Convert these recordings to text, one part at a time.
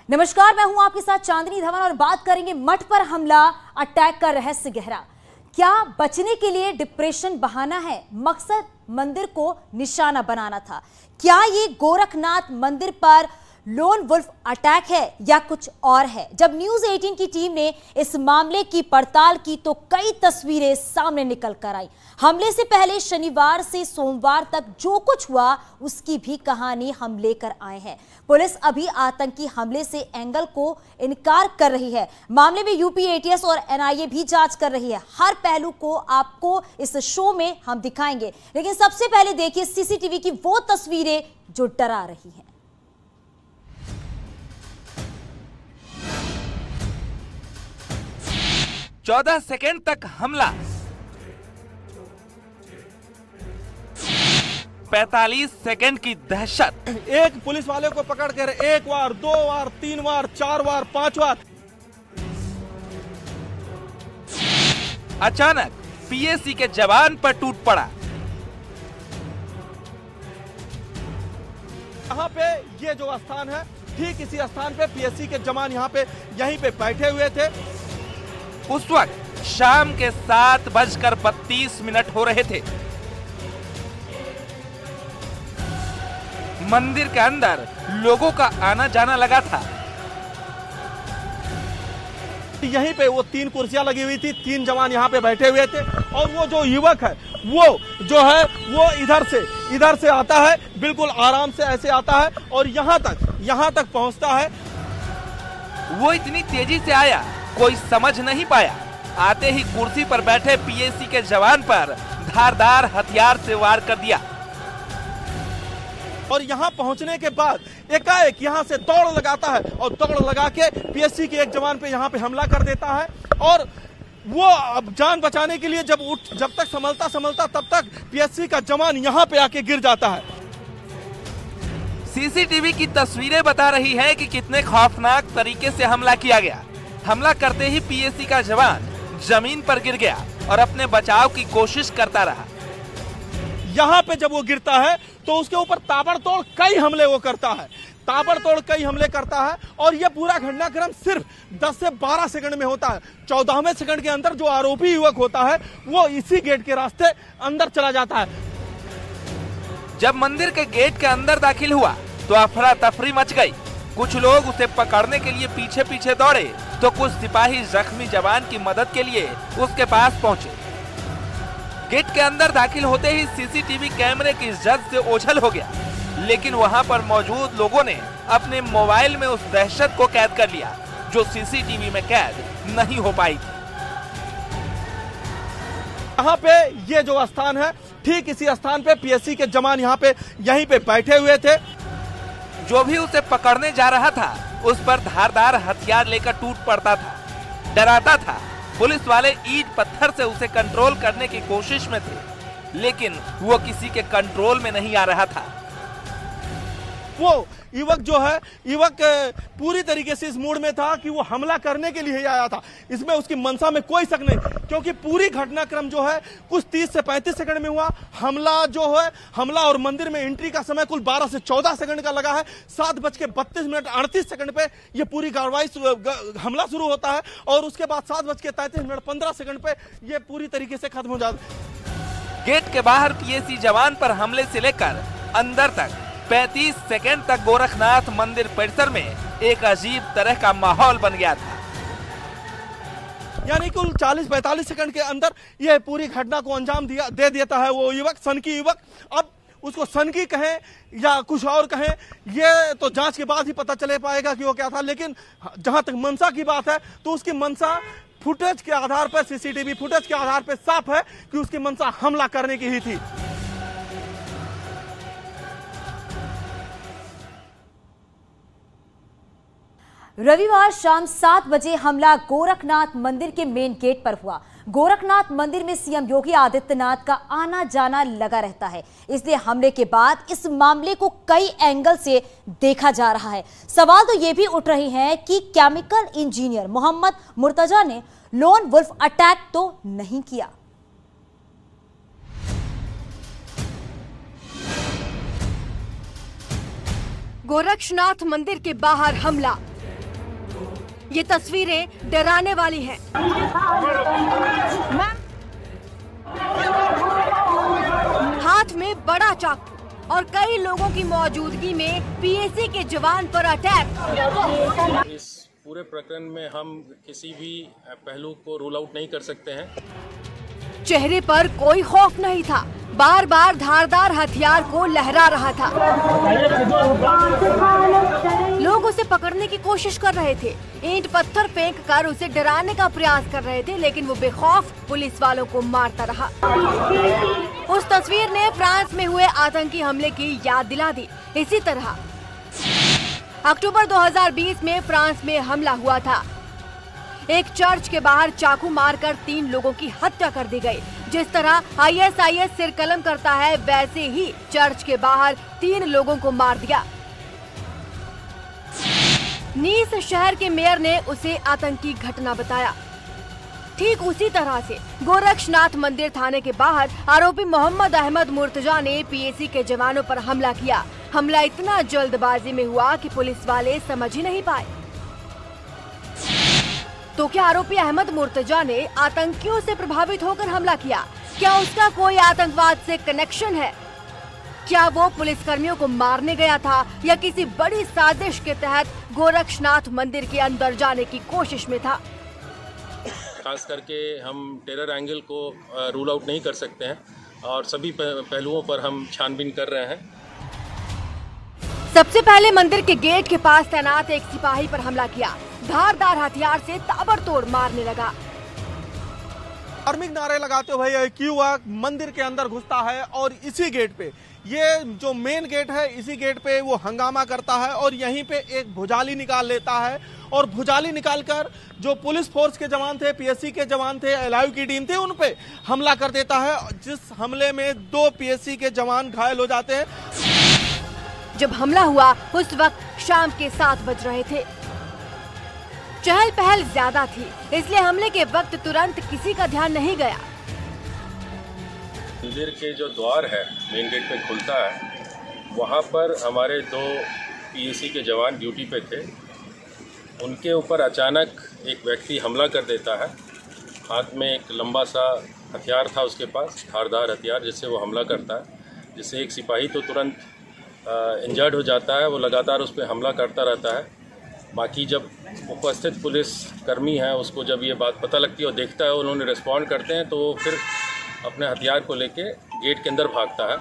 नमस्कार, मैं हूं आपके साथ चांदनी धवन और बात करेंगे मठ पर हमला अटैक का रहस्य गहरा। क्या बचने के लिए डिप्रेशन बहाना है? मकसद मंदिर को निशाना बनाना था। क्या ये गोरखनाथ मंदिर पर लोन वुल्फ अटैक है या कुछ और है? जब न्यूज 18 की टीम ने इस मामले की पड़ताल की तो कई तस्वीरें सामने निकल कर आई। हमले से पहले शनिवार से सोमवार तक जो कुछ हुआ उसकी भी कहानी हम लेकर आए हैं। पुलिस अभी आतंकी हमले से एंगल को इनकार कर रही है। मामले में यूपी एटीएस और एनआईए भी जांच कर रही है। हर पहलू को आपको इस शो में हम दिखाएंगे, लेकिन सबसे पहले देखिए सीसीटीवी की वो तस्वीरें जो डरा रही हैं। 14 सेकेंड तक हमला, 45 सेकेंड की दहशत। एक पुलिस वाले को पकड़ कर 1 बार, 2 बार, 3 बार, 4 बार, 5 बार। अचानक पीएसी के जवान पर टूट पड़ा। यहाँ पे ये जो स्थान है, ठीक इसी स्थान पे पीएससी के जवान यहाँ पे यहीं पे बैठे हुए थे। उस वक्त शाम के 7:32 हो रहे थे। मंदिर के अंदर लोगों का आना जाना लगा था। यहीं पे वो 3 कुर्सियां लगी हुई थी, 3 जवान यहाँ पे बैठे हुए थे और वो जो युवक है वो जो है वो इधर से आता है, बिल्कुल आराम से ऐसे आता है और यहाँ तक पहुँचता है। वो इतनी तेजी से आया, कोई समझ नहीं पाया। आते ही कुर्सी पर बैठे पीएसी के जवान पर धारदार हथियार से वार कर दिया और यहाँ पहुंचने के बाद एकाएक यहाँ से दौड़ लगाता है और दौड़ लगा के पीएससी के एक जवान पे यहाँ पे हमला कर देता है। और वो अब जान बचाने के लिए जब तक संभलता तब तक पीएससी का जवान यहाँ पे आके गिर जाता है। सीसीटीवी की तस्वीरें बता रही हैं कि कितने खौफनाक तरीके से हमला किया गया। हमला करते ही पीएससी का जवान जमीन पर गिर गया और अपने बचाव की कोशिश करता रहा। यहाँ पे जब वो गिरता है तो उसके ऊपर ताबड़तोड़ कई हमले करता है और ये पूरा घटनाक्रम सिर्फ 10 से 12 सेकंड में होता है। 14वें सेकंड के अंदर जो आरोपी युवक होता है वो इसी गेट के रास्ते अंदर चला जाता है। जब मंदिर के गेट के अंदर दाखिल हुआ तो अफरा तफरी मच गई। कुछ लोग उसे पकड़ने के लिए पीछे पीछे दौड़े तो कुछ सिपाही जख्मी जवान की मदद के लिए उसके पास पहुंचे। गेट के अंदर दाखिल होते ही सीसीटीवी कैमरे की जद से ओझल हो गया, लेकिन वहां पर मौजूद लोगों ने अपने मोबाइल में उस दहशत को कैद कर लिया जो सीसीटीवी में कैद नहीं हो पाई थी। यहाँ पे ये जो स्थान है, ठीक इसी स्थान पे पीएससी के जवान यहाँ पे यहीं पे बैठे हुए थे। जो भी उसे पकड़ने जा रहा था उस पर धारदार हथियार लेकर टूट पड़ता था, डराता था। पुलिस वाले ईंट पत्थर से उसे कंट्रोल करने की कोशिश में थे, लेकिन वो किसी के कंट्रोल में नहीं आ रहा था। वो युवक पूरी तरीके से इस मूड में था कि वो हमला करने के लिए ही आया था। इसमें उसकी मंशा में कोई शक नहीं, क्योंकि पूरी घटनाक्रम जो है कुछ 30 से 35 सेकंड में हुआ। हमला और मंदिर में एंट्री का समय कुल 12 से 14 सेकंड का लगा है। 7:32 38 सेकंड पे ये पूरी कार्रवाई हमला शुरू होता है और उसके बाद 7:33 15 सेकंड पे ये पूरी तरीके से खत्म हो जाता है। गेट के बाहर पीएसी जवान पर हमले से लेकर अंदर तक 35 सेकेंड तक गोरखनाथ मंदिर परिसर में एक अजीब तरह का माहौल बन गया था। यानी कुल 40-45 सेकंड के अंदर यह पूरी घटना को अंजाम दे देता है वो युवक, सनकी युवक। अब उसको सनकी कहें या कुछ और कहें, ये तो जांच के बाद ही पता चले पाएगा कि वो क्या था। लेकिन जहां तक मंशा की बात है तो उसकी मंशा फुटेज के आधार पर, सीसीटीवी फुटेज के आधार पर साफ है कि उसकी मंशा हमला करने की ही थी। रविवार शाम 7 बजे हमला गोरखनाथ मंदिर के मेन गेट पर हुआ। गोरखनाथ मंदिर में सीएम योगी आदित्यनाथ का आना जाना लगा रहता है, इसलिए हमले के बाद इस मामले को कई एंगल से देखा जा रहा है। सवाल तो ये भी उठ रहे हैं कि केमिकल इंजीनियर मोहम्मद मुर्तजा ने लोन वुल्फ अटैक तो नहीं किया। गोरक्षनाथ मंदिर के बाहर हमला, ये तस्वीरें डराने वाली हैं। हाथ में बड़ा चाकू और कई लोगों की मौजूदगी में पीएसी के जवान पर अटैक। इस पूरे प्रकरण में हम किसी भी पहलू को रूल आउट नहीं कर सकते हैं। चेहरे पर कोई खौफ नहीं था, बार बार धारदार हथियार को लहरा रहा था। लोग उसे पकड़ने की कोशिश कर रहे थे, ईंट पत्थर फेंक कर उसे डराने का प्रयास कर रहे थे, लेकिन वो बेखौफ पुलिस वालों को मारता रहा। उस तस्वीर ने फ्रांस में हुए आतंकी हमले की याद दिला दी। इसी तरह अक्टूबर 2020 में फ्रांस में हमला हुआ था। एक चर्च के बाहर चाकू मारकर 3 लोगों की हत्या कर दी गई। जिस तरह ISIS सिर कलम करता है, वैसे ही चर्च के बाहर 3 लोगों को मार दिया। नीस शहर के मेयर ने उसे आतंकी घटना बताया। ठीक उसी तरह से गोरक्षनाथ मंदिर थाने के बाहर आरोपी मोहम्मद अहमद मुर्तजा ने पीएसी के जवानों पर हमला किया। हमला इतना जल्दबाजी में हुआ कि पुलिस वाले समझ ही नहीं पाए। तो क्या आरोपी अहमद मुर्तजा ने आतंकियों से प्रभावित होकर हमला किया? क्या उसका कोई आतंकवाद से कनेक्शन है? क्या वो पुलिसकर्मियों को मारने गया था या किसी बड़ी साजिश के तहत गोरक्षनाथ मंदिर के अंदर जाने की कोशिश में था? खास करके हम टेरर एंगल को रूल आउट नहीं कर सकते हैं और सभी पहलुओं पर हम छानबीन कर रहे हैं। सबसे पहले मंदिर के गेट के पास तैनात एक सिपाही पर हमला किया। धारदार हथियार से ताबड़तोड़ मारने लगा। धार्मिक नारे लगाते हुए युवक मंदिर के अंदर घुसता है और इसी गेट पे, ये जो मेन गेट है, इसी गेट पे वो हंगामा करता है और यहीं पे एक भुजाली निकाल लेता है और भुजाली निकालकर जो पुलिस फोर्स के जवान थे, पीएससी के जवान थे, एलआईयू की टीम थी, उन पे हमला कर देता है, जिस हमले में 2 पीएससी के जवान घायल हो जाते हैं। जब हमला हुआ उस वक्त शाम के 7 बज रहे थे। चहल पहल ज्यादा थी, इसलिए हमले के वक्त तुरंत किसी का ध्यान नहीं गया। मंदिर के जो द्वार है, मेन गेट पे खुलता है, वहाँ पर हमारे 2 पीएसी के जवान ड्यूटी पे थे। उनके ऊपर अचानक एक व्यक्ति हमला कर देता है। हाथ में एक लंबा सा हथियार था उसके पास, धारदार हथियार, जिससे वो हमला करता है, जिससे एक सिपाही तो तुरंत इंजर्ड हो जाता है। वो लगातार उस पर हमला करता रहता है। बाकी जब उपस्थित पुलिस कर्मी है, उसको जब ये बात पता लगती है और देखता है, उन्होंने रिस्पॉन्ड करते हैं, तो वो फिर अपने हथियार को लेके गेट के अंदर भागता है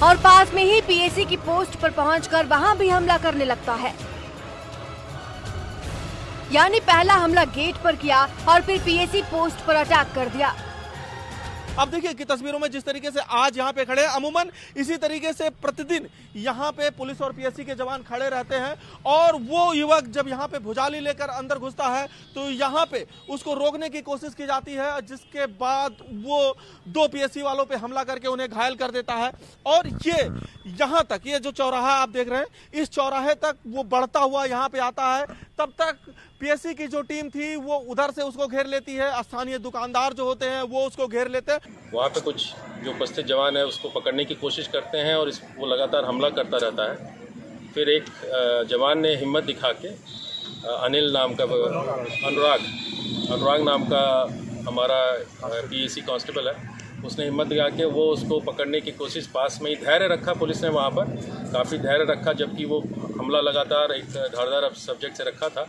और पास में ही पीएसी की पोस्ट पर पहुंचकर वहां भी हमला करने लगता है। यानी पहला हमला गेट पर किया और फिर पीएसी पोस्ट पर अटैक कर दिया। अब देखिए कि तस्वीरों में जिस तरीके से आज यहाँ पे खड़े हैं, अमूमन इसी तरीके से प्रतिदिन यहाँ पे पुलिस और पीएससी के जवान खड़े रहते हैं और वो युवक जब यहाँ पे भुजाली लेकर अंदर घुसता है तो यहाँ पे उसको रोकने की कोशिश की जाती है, जिसके बाद वो 2 पीएससी वालों पे हमला करके उन्हें घायल कर देता है। और ये यहाँ तक, ये जो चौराहा आप देख रहे हैं, इस चौराहे तक वो बढ़ता हुआ यहाँ पे आता है। तब तक पीएससी की जो टीम थी वो उधर से उसको घेर लेती है, स्थानीय दुकानदार जो होते हैं वो उसको घेर लेते हैं। वहाँ पे कुछ जो उपस्थित जवान है उसको पकड़ने की कोशिश करते हैं और वो लगातार हमला करता रहता है। फिर एक जवान ने हिम्मत दिखा के अनिल नाम का, अनुराग नाम का हमारा पीएसी कांस्टेबल है, उसने हिम्मत दिखा के वो उसको पकड़ने की कोशिश, पास में ही धैर्य रखा पुलिस ने, वहाँ पर काफ़ी धैर्य रखा, जबकि वो हमला लगातार एक धारदार सब्जेक्ट से रखा था।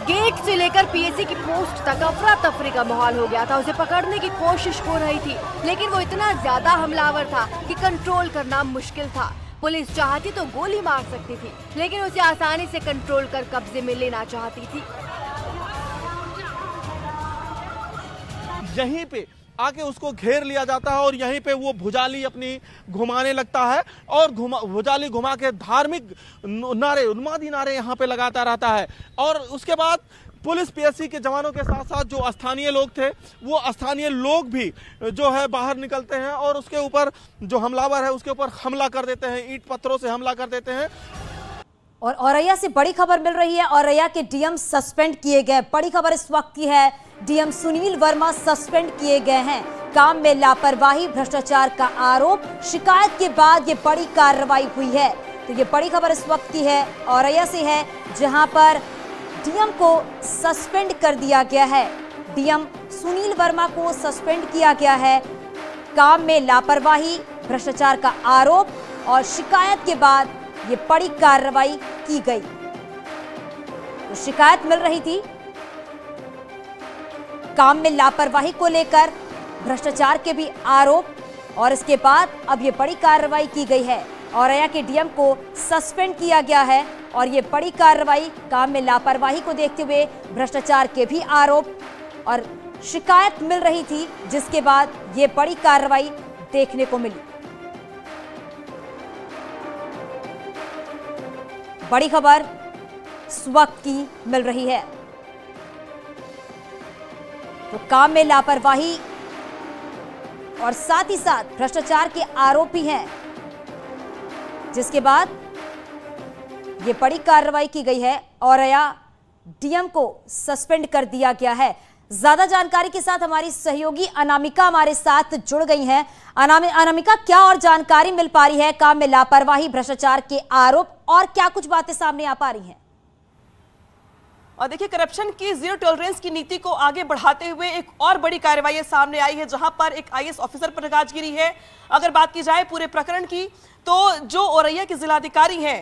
गेट से लेकर पीएसी की पोस्ट तक अफरा तफरी का माहौल हो गया था। उसे पकड़ने की कोशिश हो रही थी, लेकिन वो इतना ज्यादा हमलावर था कि कंट्रोल करना मुश्किल था। पुलिस चाहती तो गोली मार सकती थी, लेकिन उसे आसानी से कंट्रोल कर कब्जे में लेना चाहती थी। यहीं पे आके उसको घेर लिया जाता है और यहीं पे वो भुजाली अपनी घुमाने लगता है और भुजाली घुमा के धार्मिक नारे, उन्मादी नारे यहाँ पे लगाता रहता है। और उसके बाद पुलिस पीएससी के जवानों के साथ साथ जो स्थानीय लोग थे, वो स्थानीय लोग भी जो है बाहर निकलते हैं और उसके ऊपर जो हमलावर है उसके ऊपर हमला कर देते हैं, ईंट पत्थरों से हमला कर देते हैं। और औरैया से बड़ी खबर मिल रही है, औरैया के डीएम सस्पेंड किए गए। बड़ी खबर इस वक्त की है, डीएम सुनील वर्मा सस्पेंड किए गए हैं। काम में लापरवाही, भ्रष्टाचार का आरोप, शिकायत के बाद ये बड़ी कार्रवाई हुई है। तो ये बड़ी खबर इस वक्त की है, औरैया से है, जहां पर डीएम को सस्पेंड कर दिया गया है। डीएम सुनील वर्मा को सस्पेंड किया गया है। काम में लापरवाही, भ्रष्टाचार का आरोप और शिकायत के बाद ये बड़ी कार्रवाई की गई। तो शिकायत मिल रही थी काम में लापरवाही को लेकर, भ्रष्टाचार के भी आरोप, और इसके बाद अब ये बड़ी कार्रवाई की गई है। औरैया के डीएम को सस्पेंड किया गया है और ये बड़ी कार्रवाई काम में लापरवाही को देखते हुए, भ्रष्टाचार के भी आरोप और शिकायत मिल रही थी, जिसके बाद ये बड़ी कार्रवाई देखने को मिली। बड़ी खबर इस वक्त की मिल रही है। तो काम में लापरवाही और साथ ही साथ भ्रष्टाचार के आरोपी हैं, जिसके बाद ये बड़ी कार्रवाई की गई है। औरैया डीएम को सस्पेंड कर दिया गया है। ज्यादा जानकारी के साथ हमारी सहयोगी अनामिका हमारे साथ जुड़ गई हैं। अनामिका, क्या और जानकारी मिल पा रही है काम में लापरवाही, भ्रष्टाचार के आरोप और क्या कुछ बातें सामने आ पा रही हैं? और देखिए, करप्शन की जीरो टॉलरेंस की नीति को आगे बढ़ाते हुए एक और बड़ी कार्रवाई सामने आई है, जहां पर एक आईएएस ऑफिसर पर गाज गिरी है। अगर बात की जाए पूरे प्रकरण की, तो जो औरैया के जिलाधिकारी हैं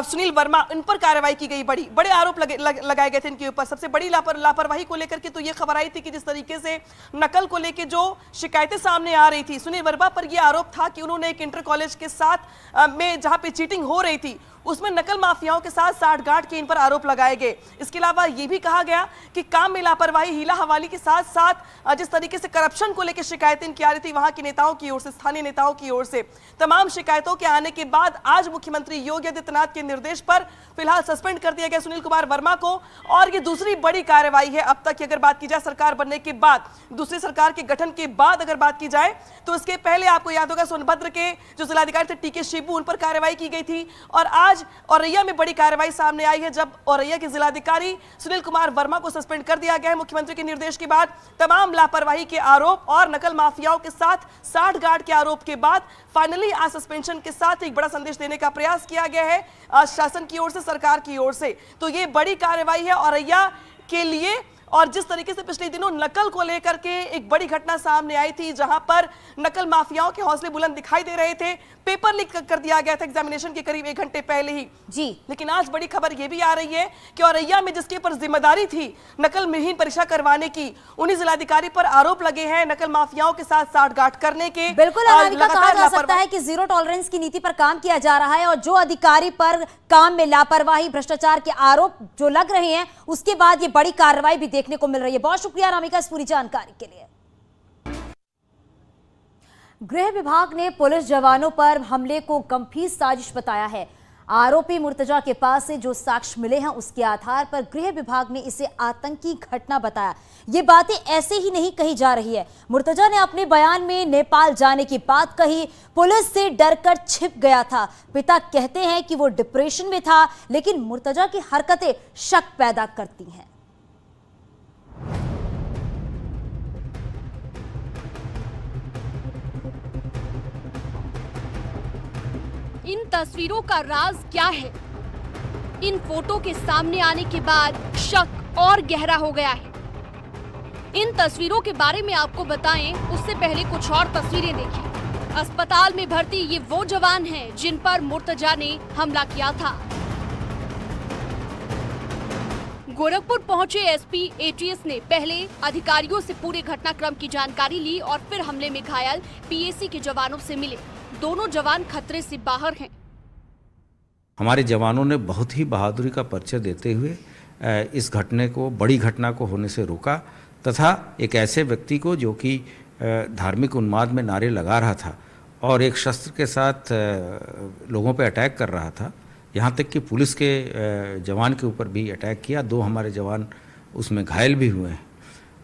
सुनील वर्मा, इन पर कार्रवाई की गई। बड़े आरोप लगाए गए थे इनके ऊपर। सबसे बड़ी लापरवाही को लेकर के तो ये खबर आई थी कि जिस तरीके से नकल को लेकर जो शिकायतें सामने आ रही थी, सुनील वर्मा पर यह आरोप था कि उन्होंने एक इंटर कॉलेज के साथ में जहां पे चीटिंग हो रही थी, उसमें नकल माफियाओं के साथ साठगांठ के इन पर आरोप लगाए गए। इसके अलावा यह भी कहा गया कि काम में लापरवाही, हीला हवाली के साथ साथ जिस तरीके से करप्शन को लेकर शिकायतें इनकी आ रही थी वहां के नेताओं की ओर से, स्थानीय नेताओं की ओर से, तमाम शिकायतों के आने के बाद आज मुख्यमंत्री योगी आदित्यनाथ के निर्देश पर फिलहाल सस्पेंड कर दिया गया सुनील कुमार वर्मा को। और ये दूसरी बड़ी कार्रवाई है अब तक की। अगर बात की जाए सरकार बनने के बाद, दूसरी सरकार के गठन के बाद अगर बात की जाए, तो इसके पहले आपको याद होगा सोनभद्र के जो जिलाधिकारी थे टीके शिबू, उन पर कार्रवाई की गई थी। और आज औरैया में बड़ी कार्रवाई सामने आई है, जब औरैया के जिलाधिकारी सुनील कुमार वर्मा को सस्पेंड कर दिया गया है मुख्यमंत्री के निर्देश के बाद। तमाम लापरवाही के आरोप और नकल माफियाओं के साथ साठगांठ के आरोप के बाद फाइनली आज सस्पेंशन के साथ एक बड़ा संदेश देने का प्रयास किया गया है शासन की ओर से, सरकार की ओर से। तो ये बड़ी कार्रवाई है औरैया के लिए। और जिस तरीके से पिछले दिनों नकल को लेकर के एक बड़ी घटना सामने आई थी, जहां पर नकल माफियाओं के हौसले बुलंद दिखाई दे रहे थे, पेपर लीक कर दिया गया था एग्जामिनेशन के करीब 1 घंटे पहले ही जी। लेकिन आज बड़ी खबर यह भी आ रही है कि औरैया में जिसके ऊपर जिम्मेदारी थी नकल विहीन परीक्षा करवाने की, उन्हीं जिलाधिकारी पर आरोप लगे हैं नकल माफियाओं के साथ साठगांठ करने के। बिल्कुल अनामिका, कहा जा सकता है कि जीरो टॉलरेंस की नीति पर काम किया जा रहा है और जो अधिकारी पर काम में लापरवाही, भ्रष्टाचार के आरोप जो लग रहे हैं, उसके बाद ये बड़ी कार्रवाई भी देखने को मिल रही है। बहुत शुक्रिया अनामिका इस पूरी जानकारी के लिए। गृह विभाग ने पुलिस जवानों पर हमले को गंभीर साजिश बताया है। आरोपी मुर्तजा के पास से जो साक्ष्य मिले हैं, उसके आधार पर गृह विभाग ने इसे आतंकी घटना बताया। ये बातें ऐसे ही नहीं कही जा रही है। मुर्तजा ने अपने बयान में नेपाल जाने की बात कही, पुलिस से डरकर छिप गया था। पिता कहते हैं कि वो डिप्रेशन में था, लेकिन मुर्तजा की हरकतें शक पैदा करती हैं। इन तस्वीरों का राज क्या है? इन फोटो के सामने आने के बाद शक और गहरा हो गया है। इन तस्वीरों के बारे में आपको बताएं, उससे पहले कुछ और तस्वीरें देखिए। अस्पताल में भर्ती ये वो जवान हैं जिन पर मुर्तजा ने हमला किया था। गोरखपुर पहुंचे एसपी एटीएस ने पहले अधिकारियों से पूरे घटनाक्रम की जानकारी ली और फिर हमले में घायल पीएसी के जवानों से मिले। दोनों जवान खतरे से बाहर हैं। हमारे जवानों ने बहुत ही बहादुरी का परिचय देते हुए इस घटने को, बड़ी घटना को होने से रोका तथा एक ऐसे व्यक्ति को जो कि धार्मिक उन्माद में नारे लगा रहा था और एक शस्त्र के साथ लोगों पर अटैक कर रहा था, यहाँ तक कि पुलिस के जवान के ऊपर भी अटैक किया। 2 हमारे जवान उसमें घायल भी हुए हैं,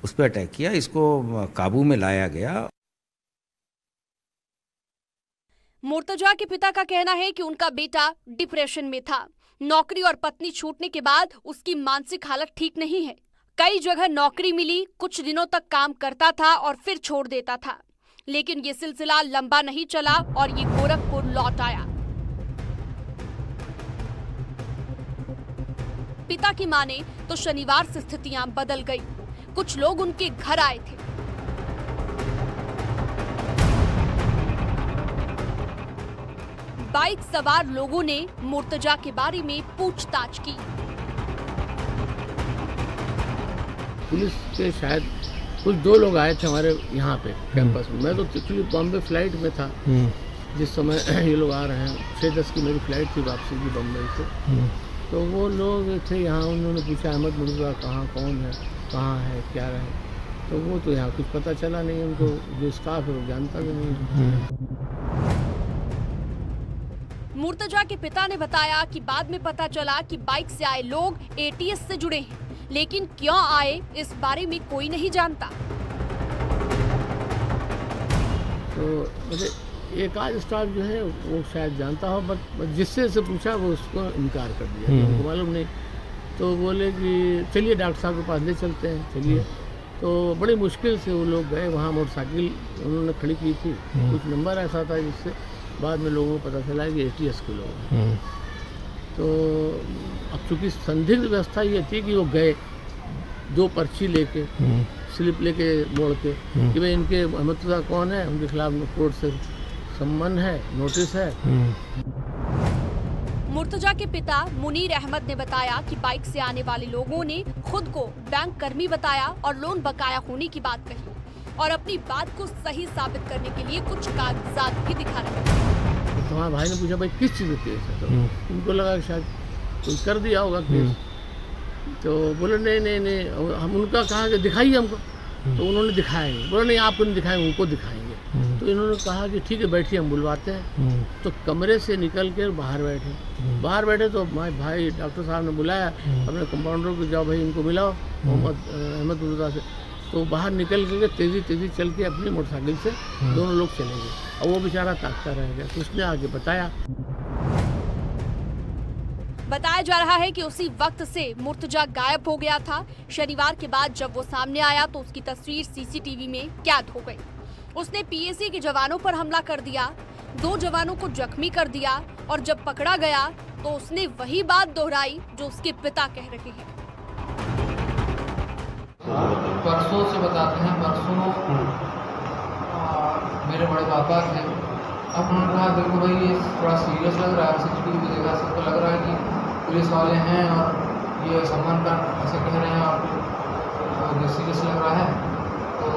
उस पर अटैक किया, इसको काबू में लाया गया। मुर्तजा के पिता का कहना है कि उनका बेटा डिप्रेशन में था। नौकरी और पत्नी छूटने के बाद उसकी मानसिक हालत ठीक नहीं है। कई जगह नौकरी मिली, कुछ दिनों तक काम करता था और फिर छोड़ देता था, लेकिन ये सिलसिला लंबा नहीं चला और ये गोरखपुर लौट आया। पिता की माने तो शनिवार से स्थितियां बदल गई। कुछ लोग उनके घर आए थे। बाइक सवार लोगों ने मुर्तजा के बारे में पूछताछ की। पुलिस के शायद कुछ 2 लोग आए थे हमारे यहाँ पे कैंपस में। मैं तो एक्चुअली बॉम्बे फ्लाइट में था जिस समय ये लोग आ रहे हैं। 6:10 की मेरी फ्लाइट थी वापसी की बम्बई से। तो वो लोग थे यहाँ, उन्होंने पूछा अहमद मुर्तजा कहाँ, कौन है, कहाँ है, क्या रहे। तो वो तो यहाँ कुछ पता चला नहीं, उनको जो स्टाफ है वो जानता भी नहीं। मुर्तजा के पिता ने बताया कि बाद में पता चला कि बाइक से आए लोग एटीएस से जुड़े हैं, लेकिन क्यों आए इस बारे में कोई नहीं जानता। तो मुझे एक आध स्टाफ जो है वो शायद जानता हो, बट जिससे से पूछा वो उसको इनकार कर दिया, उनको मालूम नहीं। तो बोले कि चलिए डॉक्टर साहब के पास ले चलते हैं, चलिए। तो बड़ी मुश्किल से वो लोग गए वहाँ। मोटरसाइकिल उन्होंने खड़ी की थी, कुछ नंबर ऐसा था जिससे बाद में लोगों को पता चला कि एटीएस के लोग हैं। तो अब चूँकि संदिग्ध व्यवस्था ये थी कि वो गए 2 पर्ची लेके, स्लिप लेके मोड़ के कि भाई इनके मुर्तजा कौन है, उनके खिलाफ कोर्ट से सम्मन है, नोटिस है। मुर्तजा के पिता मुनीर अहमद ने बताया कि बाइक से आने वाले लोगों ने खुद को बैंक कर्मी बताया और लोन बकाया होने की बात कही और अपनी बात को सही साबित करने के लिए कुछ कागजात भी दिखा रहे थे। तो हमारे भाई ने पूछा भाई किस चीज़ का केस है, तो उनको लगा कि शायद कोई कर दिया होगा केस। तो बोले नहीं, हम उनका कहा कि दिखाइए हमको। तो उन्होंने दिखाया नहीं। बोले नहीं आपको नहीं दिखाएंगे, उनको दिखाएंगे। तो इन्होंने कहा कि ठीक है बैठिए, हम बुलवाते हैं। तो कमरे से निकल कर बाहर बैठे तो हमारे भाई डॉक्टर साहब ने बुलाया अपने कंपाउंडर को, जाओ भाई इनको मिलाओ अहमद मुर्तजा से। तो बाहर निकल के तेजी चल के अपनी मोटरसाइकिल से दोनों लोग चले गए और वो बेचारा ताकता रह गया। तो उसने आगे बताया जा रहा है कि उसी वक्त से मुर्तजा गायब हो गया था। शनिवार के बाद जब वो सामने आया तो उसकी तस्वीर सीसीटीवी में कैद हो गई। उसने पीएसी के जवानों पर हमला कर दिया, 2 जवानों को जख्मी कर दिया और जब पकड़ा गया तो उसने वही बात दोहराई जो उसके पिता कह रहे हैं। परसों से बताते हैं, परसों मेरे बड़े पापा थे। अब उन्होंने कहा देखो भाई ये थोड़ा सीरियस लग रहा है, सीसीटीवी भी देखा, सबको लग रहा है कि पुलिस वाले हैं और ये सम्मान का ऐसे कह रहे हैं और सीरियस लग रहा है। तो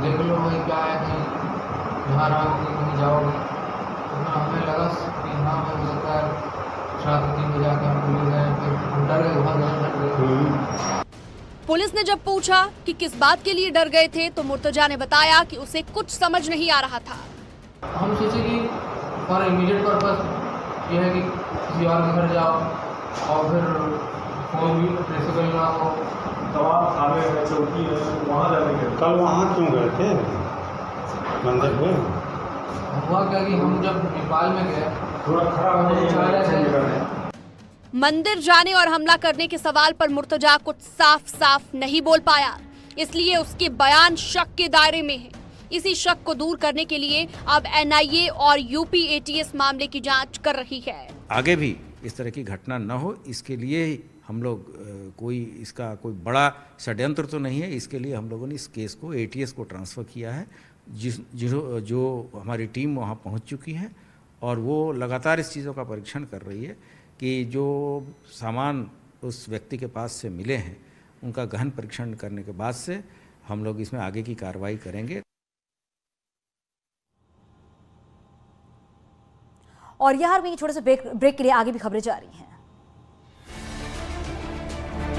देख लो भाई क्या है, कहीं यहाँ कहीं जाओगे। तो हमें लगा कि हाँ हो सकता है शायद 3 बजे आके हम पुलिस गए, फिर हम डर गए, वहाँ गए। पुलिस ने जब पूछा कि किस बात के लिए डर गए थे तो मुर्तजा ने बताया कि उसे कुछ समझ नहीं आ रहा था। हम सोचे कि फॉर इमीडिएट पर्पस ये है कि किसी और के घर जाओ और फिर फोन भी ट्रेसेबल ना हो। तमाम थाने है, चौकी है, वहाँ जाने के। कल वहाँ क्यों गए थे मंदिर में? हुआ क्या कि हम जब नेपाल में गए थोड़ा खड़ा होने मंदिर जाने और हमला करने के सवाल पर मुर्तजा कुछ साफ नहीं बोल पाया, इसलिए उसके बयान शक के दायरे में है। इसी शक को दूर करने के लिए अब एनआईए और यूपी एटीएस मामले की जांच कर रही है। आगे भी इस तरह की घटना न हो, इसके लिए हम लोग इसका कोई बड़ा षड्यंत्र तो नहीं है। इसके लिए हम लोगों ने इस केस को एटीएस को ट्रांसफ़र किया है, जो हमारी टीम वहाँ पहुँच चुकी है और वो लगातार इस चीज़ों का परीक्षण कर रही है कि जो सामान उस व्यक्ति के पास से मिले हैं उनका गहन परीक्षण करने के बाद से हम लोग इसमें आगे की कार्रवाई करेंगे। और यहाँ छोटे से ब्रेक के लिए आगे भी खबरें जारी हैं।